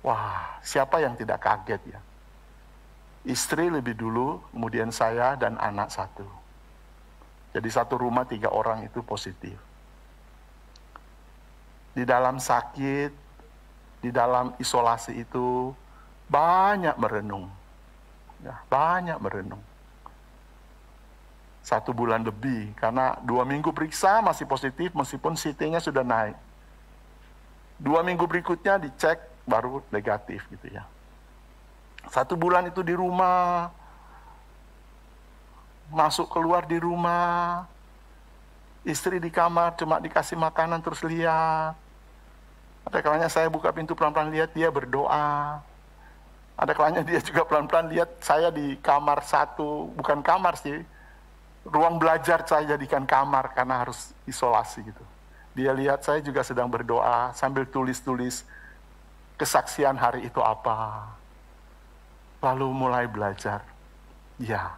Speaker 1: Wah, siapa yang tidak kaget ya? Istri lebih dulu, kemudian saya dan anak satu. Jadi satu rumah 3 orang itu positif. Di dalam sakit, di dalam isolasi itu banyak merenung. Ya, banyak merenung. 1 bulan lebih, karena 2 minggu periksa masih positif meskipun CT-nya sudah naik. 2 minggu berikutnya dicek baru negatif gitu ya. 1 bulan itu di rumah, masuk keluar di rumah, istri di kamar cuma dikasih makanan terus lihat. Ada kalanya saya buka pintu pelan-pelan lihat dia berdoa. Ada kalanya dia juga pelan-pelan lihat saya di kamar satu, bukan kamar sih, ruang belajar saya jadikan kamar karena harus isolasi gitu. Dia lihat saya juga sedang berdoa sambil tulis-tulis kesaksian hari itu apa. Lalu mulai belajar. Ya,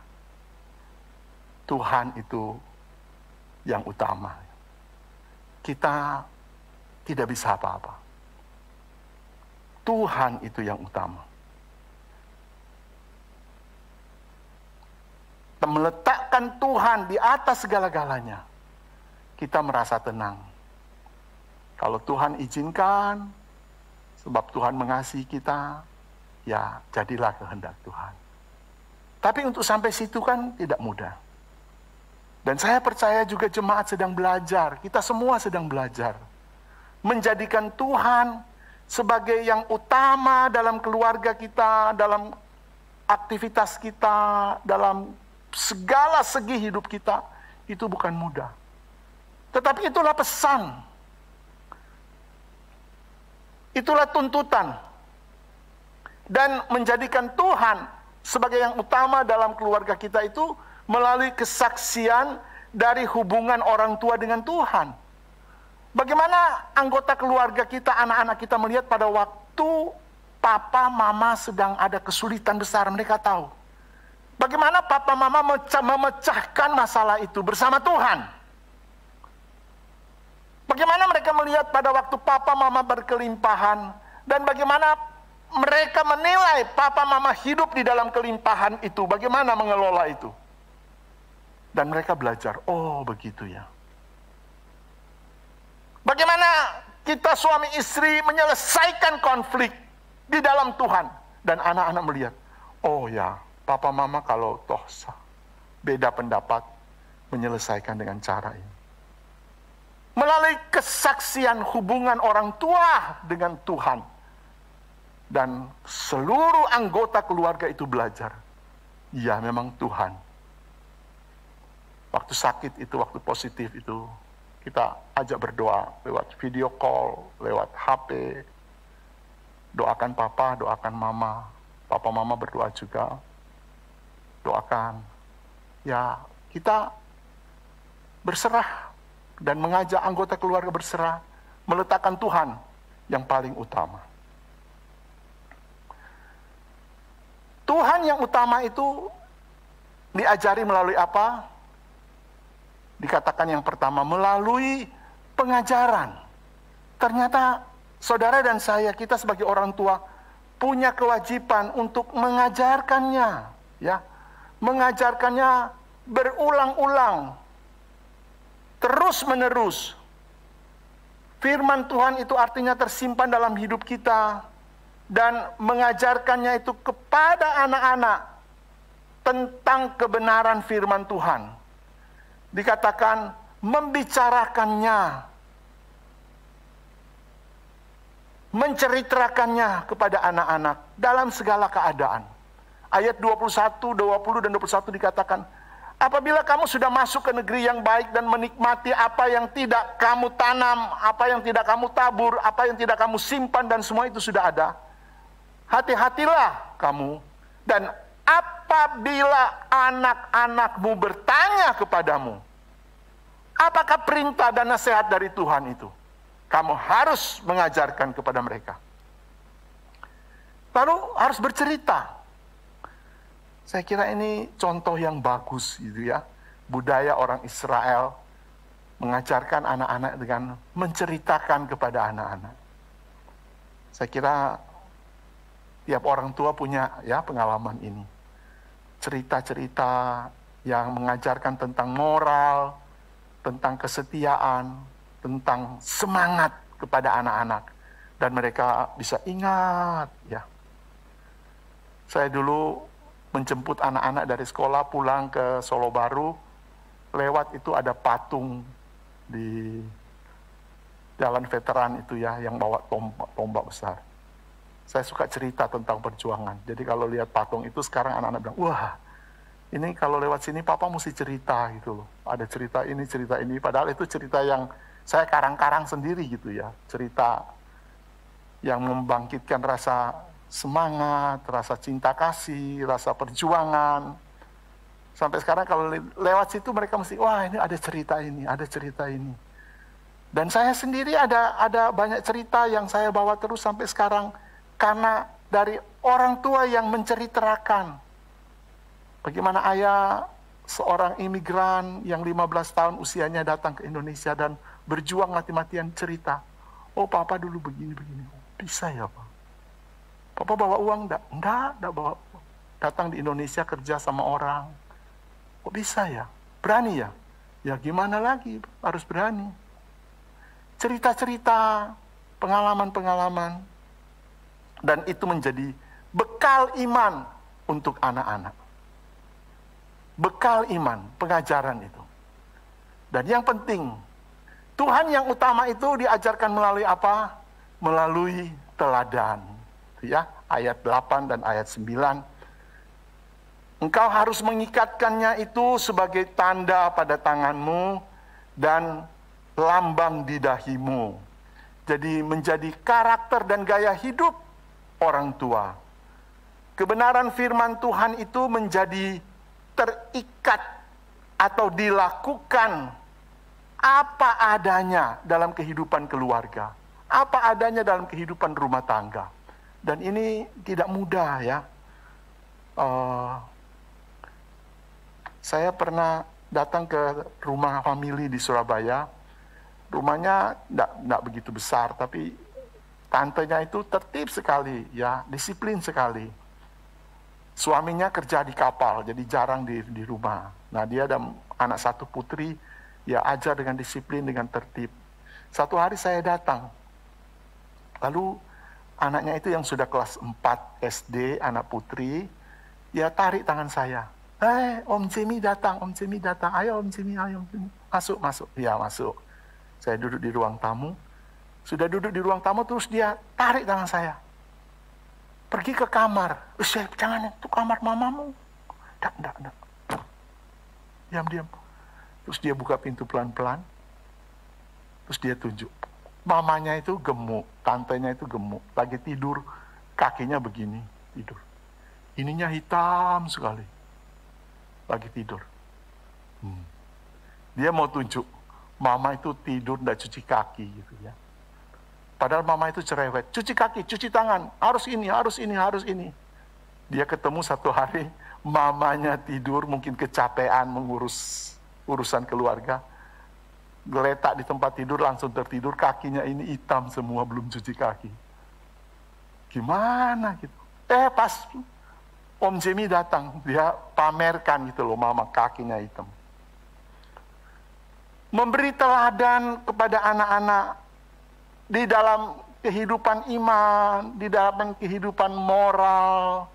Speaker 1: Tuhan itu yang utama. Kita tidak bisa apa-apa. Tuhan itu yang utama. Meletakkan Tuhan di atas segala-galanya, kita merasa tenang. Kalau Tuhan izinkan, sebab Tuhan mengasihi kita, ya jadilah kehendak Tuhan. Tapi untuk sampai situ kan tidak mudah. Dan saya percaya juga jemaat sedang belajar, kita semua sedang belajar. Menjadikan Tuhan sebagai yang utama dalam keluarga kita, dalam aktivitas kita, dalam segala segi hidup kita, itu bukan mudah. Tetapi itulah pesan. Itulah tuntutan. Dan menjadikan Tuhan sebagai yang utama dalam keluarga kita itu melalui kesaksian dari hubungan orang tua dengan Tuhan. Bagaimana anggota keluarga kita, anak-anak kita melihat pada waktu papa, mama sedang ada kesulitan besar, mereka tahu. Bagaimana papa mama memecahkan masalah itu bersama Tuhan. Bagaimana mereka melihat pada waktu papa mama berkelimpahan. Dan bagaimana mereka menilai papa mama hidup di dalam kelimpahan itu. Bagaimana mengelola itu. Dan mereka belajar, oh begitu ya. Bagaimana kita suami istri menyelesaikan konflik di dalam Tuhan. Dan anak-anak melihat, oh ya, papa mama kalau toh beda pendapat, menyelesaikan dengan cara ini. Melalui kesaksian hubungan orang tua dengan Tuhan. Dan seluruh anggota keluarga itu belajar. Ya memang Tuhan. Waktu sakit itu, waktu positif itu, kita ajak berdoa lewat video call, lewat HP. Doakan papa, doakan mama. Papa mama berdoa juga. Doakan. Ya, kita berserah dan mengajak anggota keluarga berserah, meletakkan Tuhan yang paling utama. Tuhan yang utama itu diajari melalui apa? Dikatakan yang pertama, melalui pengajaran. Ternyata saudara dan saya, kita sebagai orang tua, punya kewajiban untuk mengajarkannya. Ya, mengajarkannya berulang-ulang, terus-menerus. Firman Tuhan itu artinya tersimpan dalam hidup kita. Dan mengajarkannya itu kepada anak-anak tentang kebenaran firman Tuhan. Dikatakan membicarakannya menceritakannya kepada anak-anak dalam segala keadaan. Ayat 21, 20 dan 21 dikatakan, apabila kamu sudah masuk ke negeri yang baik dan menikmati apa yang tidak kamu tanam, apa yang tidak kamu tabur, apa yang tidak kamu simpan, dan semua itu sudah ada, hati-hatilah kamu. Dan apabila anak-anakmu bertanya kepadamu, apakah perintah dan nasihat dari Tuhan itu, kamu harus mengajarkan kepada mereka. Lalu harus bercerita. Saya kira ini contoh yang bagus gitu ya. Budaya orang Israel mengajarkan anak-anak dengan menceritakan kepada anak-anak. Saya kira tiap orang tua punya ya pengalaman ini. Cerita-cerita yang mengajarkan tentang moral, tentang kesetiaan, tentang semangat kepada anak-anak. Dan mereka bisa ingat ya. Saya dulu menjemput anak-anak dari sekolah pulang ke Solo Baru, lewat itu ada patung di jalan veteran itu ya, yang bawa tombak besar. Saya suka cerita tentang perjuangan. Jadi kalau lihat patung itu sekarang anak-anak bilang, wah ini kalau lewat sini papa mesti cerita gitu loh. Ada cerita ini, padahal itu cerita yang saya karang-karang sendiri gitu ya. Cerita yang membangkitkan rasa semangat, rasa cinta kasih, rasa perjuangan. Sampai sekarang kalau lewat situ mereka mesti, wah ini ada cerita ini, ada cerita ini. Dan saya sendiri ada banyak cerita yang saya bawa terus sampai sekarang, karena dari orang tua yang menceritakan. Bagaimana ayah seorang imigran yang 15 tahun usianya datang ke Indonesia dan berjuang mati-matian cerita. Oh papa dulu begini-begini. Bisa ya Pak? Papa bawa uang enggak? Enggak bawa uang. Datang di Indonesia kerja sama orang. Kok bisa ya? Berani ya? Ya gimana lagi? Harus berani. Cerita-cerita, pengalaman-pengalaman. Dan itu menjadi bekal iman untuk anak-anak. Bekal iman, pengajaran itu. Dan yang penting, Tuhan yang utama itu diajarkan melalui apa? Melalui teladan. Ya, ayat 8 dan ayat 9. Engkau harus mengikatkannya itu sebagai tanda pada tanganmu dan lambang di dahimu. Jadi menjadi karakter dan gaya hidup orang tua. Kebenaran firman Tuhan itu menjadi terikat atau dilakukan apa adanya dalam kehidupan keluarga, apa adanya dalam kehidupan rumah tangga. Dan ini tidak mudah ya. Saya pernah datang ke rumah famili di Surabaya. Rumahnya tidak begitu besar, tapi tantenya itu tertib sekali ya, disiplin sekali. Suaminya kerja di kapal, jadi jarang di rumah. Nah dia ada anak satu putri, ya ajar dengan disiplin, dengan tertib. Satu hari saya datang, lalu anaknya itu yang sudah kelas 4 SD, anak putri, dia tarik tangan saya. Om Jimmy datang, ayo Om Jimmy, masuk. Ya masuk. Saya duduk di ruang tamu. Sudah duduk di ruang tamu, terus dia tarik tangan saya. Pergi ke kamar. Jangan, itu kamar mamamu. Enggak. Diam. Terus dia buka pintu pelan-pelan. Terus dia tunjuk. Mamanya itu gemuk, tantenya itu gemuk. Lagi tidur, kakinya begini, tidur. Ininya hitam sekali. Lagi tidur. Dia mau tunjuk, mama itu tidur, tidak cuci kaki gitu ya. Padahal mama itu cerewet, cuci kaki, cuci tangan, harus ini. Dia ketemu satu hari, mamanya tidur, mungkin kecapean mengurus urusan keluarga. Geletak di tempat tidur, langsung tertidur, kakinya ini hitam semua, belum cuci kaki. Gimana gitu? Pas Om Jimmy datang, dia pamerkan gitu loh, mama kakinya hitam. Memberi teladan kepada anak-anak di dalam kehidupan iman, di dalam kehidupan moral,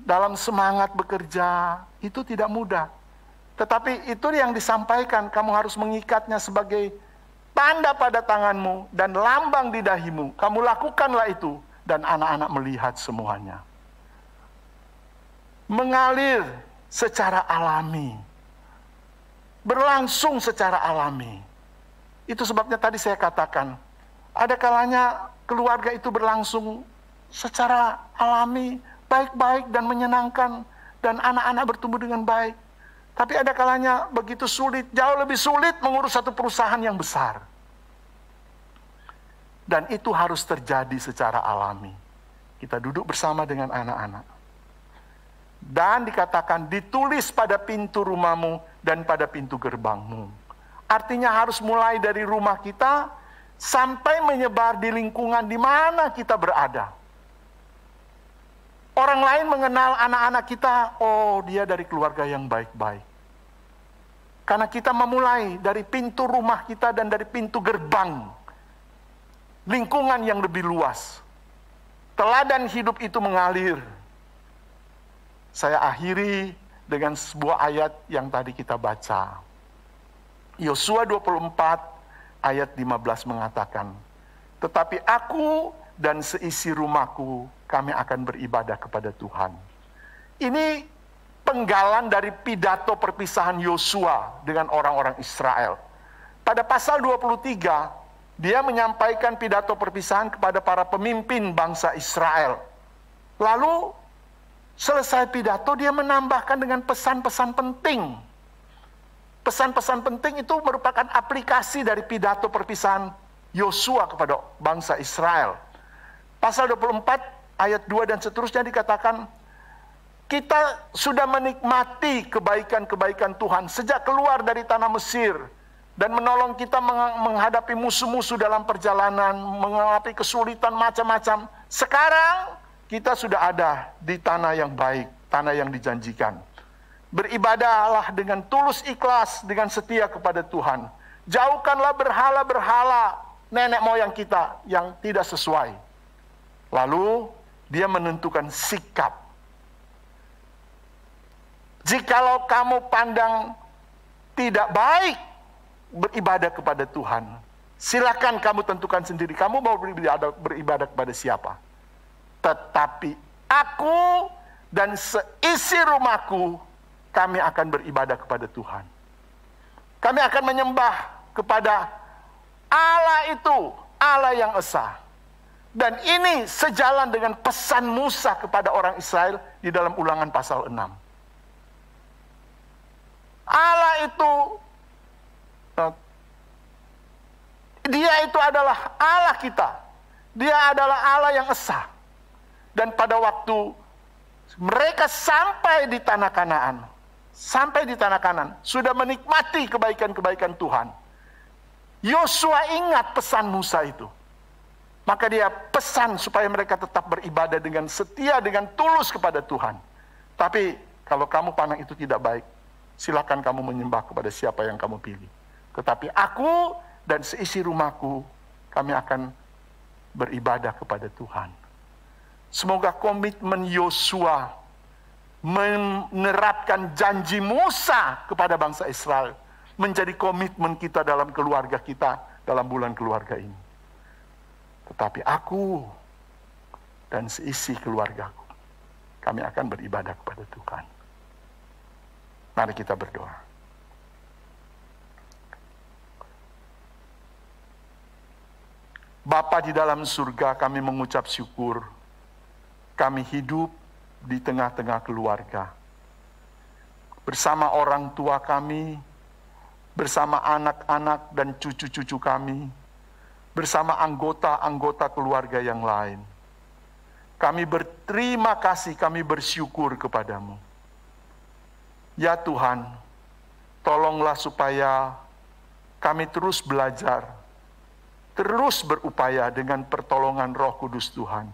Speaker 1: dalam semangat bekerja, itu tidak mudah. Tetapi itu yang disampaikan, kamu harus mengikatnya sebagai tanda pada tanganmu dan lambang di dahimu. Kamu lakukanlah itu, dan anak-anak melihat semuanya. Mengalir secara alami, berlangsung secara alami. Itu sebabnya tadi saya katakan, ada kalanya keluarga itu berlangsung secara alami, baik-baik dan menyenangkan, dan anak-anak bertumbuh dengan baik. Tapi ada kalanya begitu sulit, jauh lebih sulit mengurus satu perusahaan yang besar. Dan itu harus terjadi secara alami. Kita duduk bersama dengan anak-anak. Dan dikatakan ditulis pada pintu rumahmu dan pada pintu gerbangmu. Artinya harus mulai dari rumah kita sampai menyebar di lingkungan di mana kita berada. Orang lain mengenal anak-anak kita, oh dia dari keluarga yang baik-baik. Karena kita memulai dari pintu rumah kita dan dari pintu gerbang. Lingkungan yang lebih luas. Teladan hidup itu mengalir. Saya akhiri dengan sebuah ayat yang tadi kita baca. Yosua 24 ayat 15 mengatakan, tetapi aku dan seisi rumahku, kami akan beribadah kepada Tuhan. Ini penggalan dari pidato perpisahan Yosua dengan orang-orang Israel. Pada pasal 23, dia menyampaikan pidato perpisahan kepada para pemimpin bangsa Israel. Lalu, selesai pidato, dia menambahkan dengan pesan-pesan penting. Pesan-pesan penting itu merupakan aplikasi dari pidato perpisahan Yosua kepada bangsa Israel. Pasal 24 ayat 2 dan seterusnya dikatakan, kita sudah menikmati kebaikan-kebaikan Tuhan sejak keluar dari tanah Mesir dan menolong kita menghadapi musuh-musuh dalam perjalanan, menghadapi kesulitan macam-macam. Sekarang kita sudah ada di tanah yang baik, tanah yang dijanjikan. Beribadahlah dengan tulus ikhlas, dengan setia kepada Tuhan. Jauhkanlah berhala-berhala nenek moyang kita yang tidak sesuai. Lalu dia menentukan sikap. Jikalau kamu pandang tidak baik beribadah kepada Tuhan, silakan kamu tentukan sendiri. Kamu mau beribadah kepada siapa? Tetapi aku dan seisi rumahku, kami akan beribadah kepada Tuhan. Kami akan menyembah kepada Allah itu, Allah yang esa. Dan ini sejalan dengan pesan Musa kepada orang Israel di dalam Ulangan pasal 6. Allah itu, dia itu adalah Allah kita. Dia adalah Allah yang esa. Dan pada waktu mereka sampai di tanah Kanaan, sudah menikmati kebaikan-kebaikan Tuhan, Yosua ingat pesan Musa itu. Maka dia pesan supaya mereka tetap beribadah dengan setia, dengan tulus kepada Tuhan. Tapi kalau kamu pandang itu tidak baik, silakan kamu menyembah kepada siapa yang kamu pilih. Tetapi aku dan seisi rumahku, kami akan beribadah kepada Tuhan. Semoga komitmen Yosua menerapkan janji Musa kepada bangsa Israel menjadi komitmen kita dalam keluarga kita dalam bulan keluarga ini. Tetapi aku dan seisi keluargaku, kami akan beribadah kepada Tuhan. Mari kita berdoa. Bapa di dalam surga, kami mengucap syukur. Kami hidup di tengah-tengah keluarga. Bersama orang tua kami, bersama anak-anak dan cucu-cucu kami, bersama anggota-anggota keluarga yang lain. Kami berterima kasih, kami bersyukur kepadamu. Ya Tuhan, tolonglah supaya kami terus belajar, terus berupaya dengan pertolongan Roh Kudus Tuhan,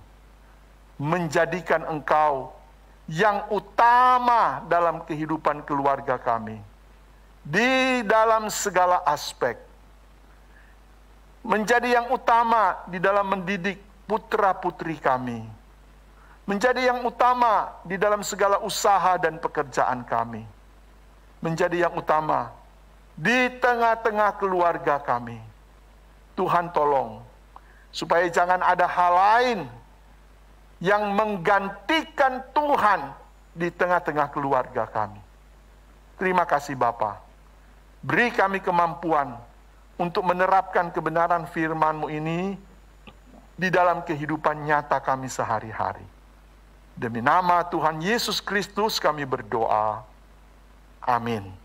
Speaker 1: menjadikan Engkau yang utama dalam kehidupan keluarga kami, di dalam segala aspek. Menjadi yang utama di dalam mendidik putra-putri kami. Menjadi yang utama di dalam segala usaha dan pekerjaan kami. Menjadi yang utama di tengah-tengah keluarga kami. Tuhan tolong, supaya jangan ada hal lain yang menggantikan Tuhan di tengah-tengah keluarga kami. Terima kasih Bapa. Beri kami kemampuan untuk menerapkan kebenaran firman-Mu ini di dalam kehidupan nyata kami sehari-hari. Demi nama Tuhan Yesus Kristus kami berdoa. Amin.